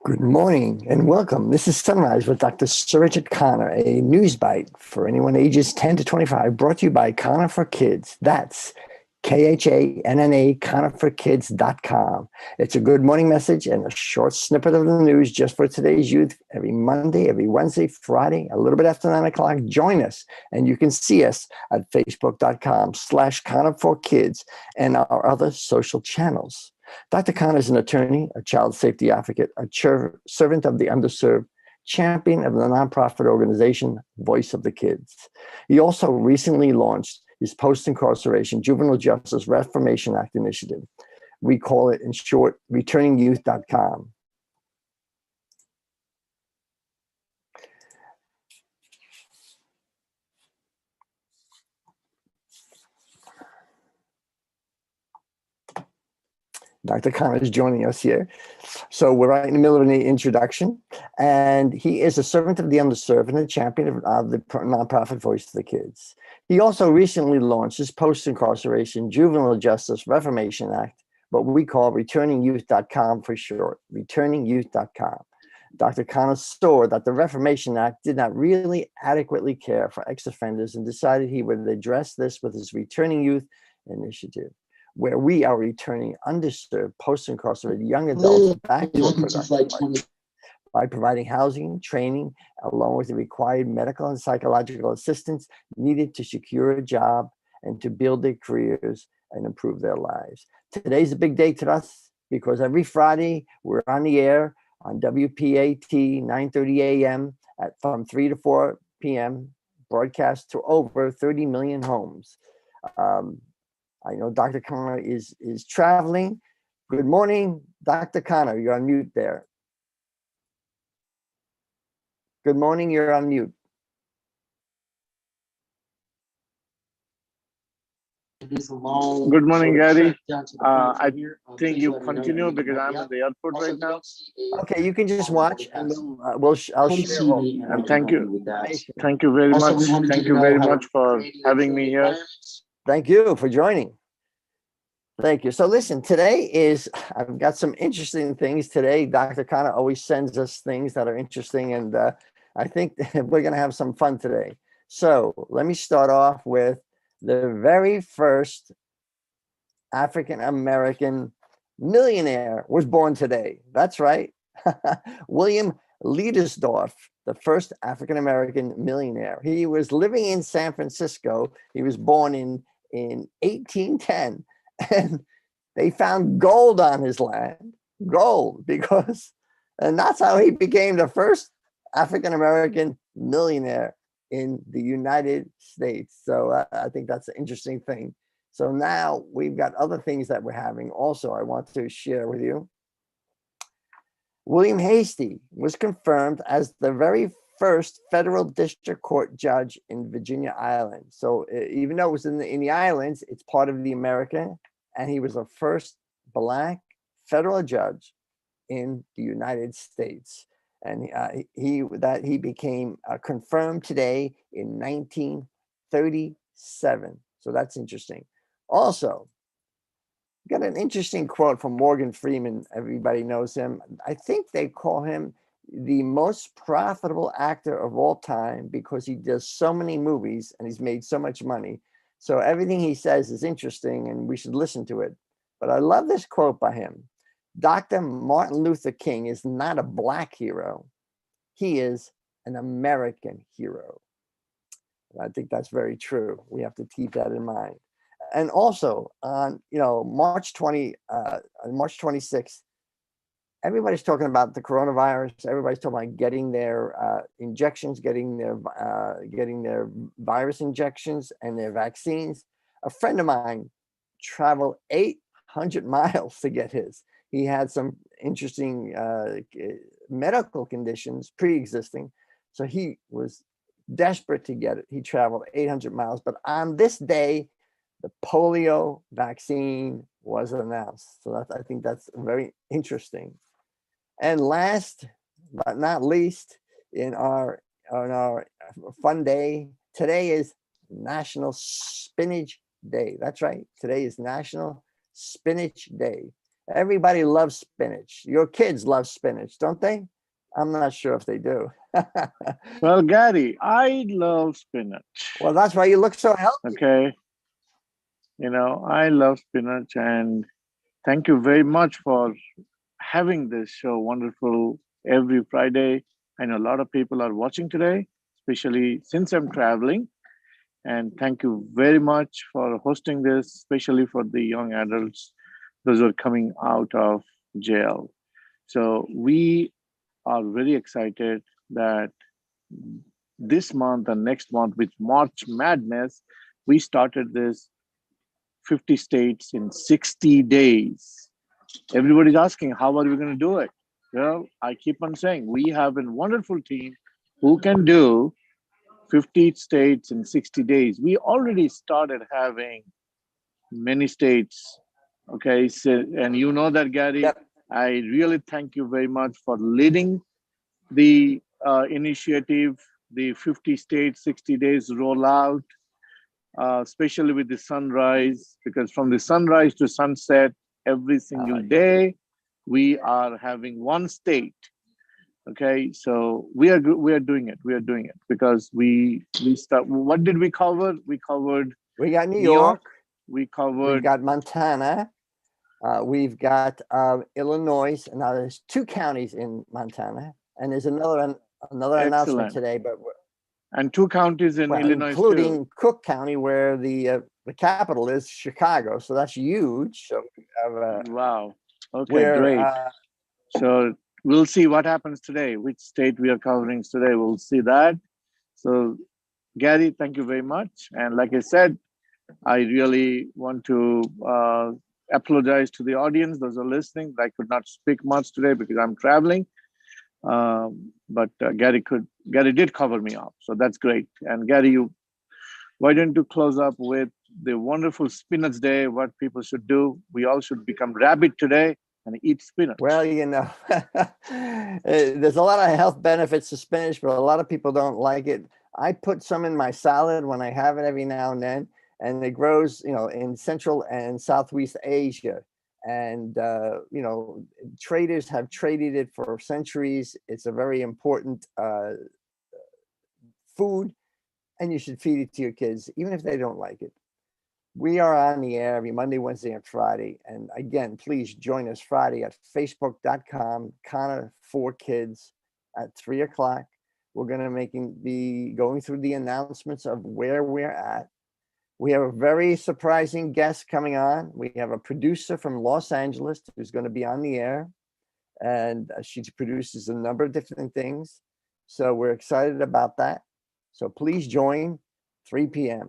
Good morning and welcome. This is Sunrise with Dr. Surajit Khanna, a news bite for anyone ages 10 to 25, brought to you by Khanna for Kids. That's Khanna, KhannaForKids.com. It's a good morning message and a short snippet of the news just for today's youth every Monday, every Wednesday, Friday, a little bit after 9 o'clock. Join us and you can see us at Facebook.com/Khanna4Kids and our other social channels. Dr. Khanna is an attorney, a child safety advocate, a servant of the underserved, champion of the nonprofit organization Voice of the Kids. He also recently launched his post-incarceration Juvenile Justice Reformation Act initiative. We call it, in short, returningyouth.com. Dr. Khanna is joining us here. So we're right in the middle of an introduction, and he is a servant of the underserved and a champion of the nonprofit Voice of the Kids. He also recently launched his post-incarceration Juvenile Justice Reformation Act, what we call returningyouth.com for short, returningyouth.com. Dr. Khanna saw that the Reformation Act did not really adequately care for ex-offenders and decided he would address this with his Returning Youth initiative, where we are returning underserved, post-incarcerated young adults back to a productive life by providing housing, training, along with the required medical and psychological assistance needed to secure a job and to build their careers and improve their lives. Today's a big day to us because every Friday we're on the air on WPAT 9:30 a.m. from 3 to 4 p.m. broadcast to over 30 million homes. I know Dr. Khanna is traveling. Good morning, Dr. Khanna. You're on mute there. Good morning. You're on mute. Good morning, Gary. I think you continue because I'm at the airport right now. Okay, you can just watch, and I'll share all. And thank you very much. Thank you very much for having me here. Thank you for joining. Thank you. So listen, I've got some interesting things today. Dr. Khanna always sends us things that are interesting, and I think we're going to have some fun today. So let me start off with the very first African-American millionaire was born today. That's right. William Leidesdorff, the first African-American millionaire. He was living in San Francisco. He was born in 1810. And they found gold on his land, and that's how he became the first African-American millionaire in the United States. So I think that's an interesting thing. So now we've got other things that we're having also I want to share with you. William Hastie was confirmed as the very first federal district court judge in Virginia Island. So even though it was in the islands, it's part of the America, and he was the first Black federal judge in the United States. And he became confirmed today in 1937. So that's interesting. Also, got an interesting quote from Morgan Freeman. Everybody knows him. I think they call him the most profitable actor of all time because he does so many movies and he's made so much money. So everything he says is interesting and we should listen to it. But I love this quote by him. Dr. Martin Luther King is not a Black hero. He is an American hero. And I think that's very true. We have to keep that in mind. And also on March 26th, everybody's talking about the coronavirus. Everybody's talking about getting their injections, getting their virus injections and their vaccines. A friend of mine traveled 800 miles to get his. He had some interesting medical conditions pre-existing, so he was desperate to get it. He traveled 800 miles, but on this day, the polio vaccine was announced. So I think that's very interesting. And last but not least, on our fun day, today is National Spinach Day. That's right. Today is National Spinach Day. Everybody loves spinach. Your kids love spinach, don't they? I'm not sure if they do. Well, Gary, I love spinach. Well, that's why you look so healthy. Okay. I love spinach, and thank you very much for having this show wonderful every Friday. I know a lot of people are watching today, especially since I'm traveling. And thank you very much for hosting this, especially for the young adults, those who are coming out of jail. So we are very excited that this month and next month with March Madness, we started this 50 states in 60 days. Everybody's asking, how are we going to do it? Well, I keep on saying we have a wonderful team who can do 50 states in 60 days. We already started having many states. Okay. So, and you know that, Gary, Yep. I really thank you very much for leading the initiative, the 50 states, 60 days rollout, especially with the sunrise, because from the sunrise to sunset, every single day, we are having one state. Okay, so we are doing it. We are doing it because we start. What did we cover? We covered We got New New York. York. We We've covered got Montana. We've got Illinois. And now there's 2 counties in Montana, and there's another announcement excellent, today, but and 2 counties in well, Illinois too. including Cook County, where the capital is Chicago. So that's huge. So Wow. Okay, where great. So we'll see what happens today. Which state we are covering today? We'll see that. So, Gary, thank you very much. And like I said, I really want to apologize to the audience, those who are listening. I could not speak much today because I'm traveling. But Gary did cover me up, so that's great. And Gary, why don't you close up with the wonderful spinach day? What people should do? We all should become rabbit today and eat spinach. well, there's a lot of health benefits to spinach, but a lot of people don't like it. I put some in my salad when I have it every now and then, and it grows, in Central and Southeast Asia. And, traders have traded it for centuries. It's a very important food, and you should feed it to your kids, even if they don't like it. We are on the air every Monday, Wednesday, and Friday. And again, please join us Friday at facebook.com, Khanna for Kids at 3 o'clock. We're going to be going through the announcements of where we're at. We have a very surprising guest coming on. We have a producer from Los Angeles who's going to be on the air, and she produces a number of different things. So we're excited about that. So please join 3 p.m.